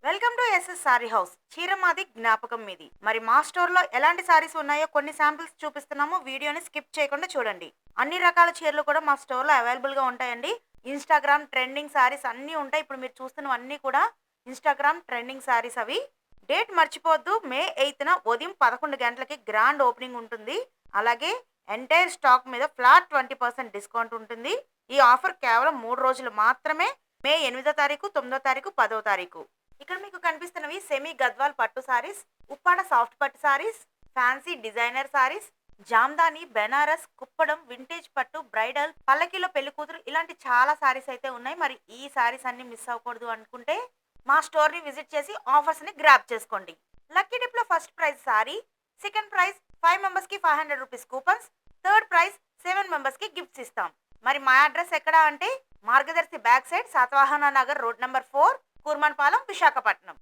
Welcome to SS sari house. చీర మాది జ్ఞాపకం మీది. మరి మా స్టోర్ లో ఎలాంటి సారీస్ ఉన్నాయో కొన్ని శాంపిల్స్ చూపిస్తున్నాము. వీడియోని స్కిప్ చేయకుండా చూడండి. అన్ని రకాల చీరలు కూడా మా స్టోర్ లో అవైలబుల్ గా ఉంటాయండి. ఇన్స్టాగ్రామ్ ట్రెండింగ్ సారీస్ అన్ని ఉంటాయి. ఇప్పుడు మీరు చూస్తున్నవన్నీ కూడా ఇన్స్టాగ్రామ్ ట్రెండింగ్ సారీస్ అవి. డేట్ మర్చిపోవద్దు. మే 8న ఉదయం 11 గంటలకి గ్రాండ్ ఓపెనింగ్ ఉంటుంది. అలాగే ఎంటైర్ స్టాక్ మీద ఫ్లాట్ 20% డిస్కౌంట్ ఉంటుంది. ఈ ఆఫర్ కేవలం 3 రోజులు మాత్రమే. మే 8వ తారీఖు, 9వ తారీఖు, 10వ తారీఖు. ఇక్కడ మీకు కనిపిస్తున్నవి సెమీ గద్వాల్ పట్టు సారీస్, ఉప్పాడ సాఫ్ట్ పట్టు saris, fancy designer saris, Jamdani, Banaras, Kuppadam, vintage పట్టు, బ్రైడల్, పల్లకిలో పెళ్లి కూతురు ఇలాంటి చాలా సారీస్ అయితే ఉన్నాయి. మరి ఈ సారీస్ అన్ని మిస్ అవ్వకూడదు అనుకుంటే మా స్టోర్ ని విజిట్ చేసి ఆఫర్స్ ని గ్రాప్ చేసుకోండి. లక్కీ డిప్ లో first prize sorry, second prize 5 members కి 500 rupees coupons, third prize 7 members కి గిఫ్ట్స్ ఇస్తాం. మరి మా అడ్రస్ ఎక్కడ అంటే Margadarsi back side, Satavahana Nagar, road number 4, Kurmannapalem, Visakhapatnam.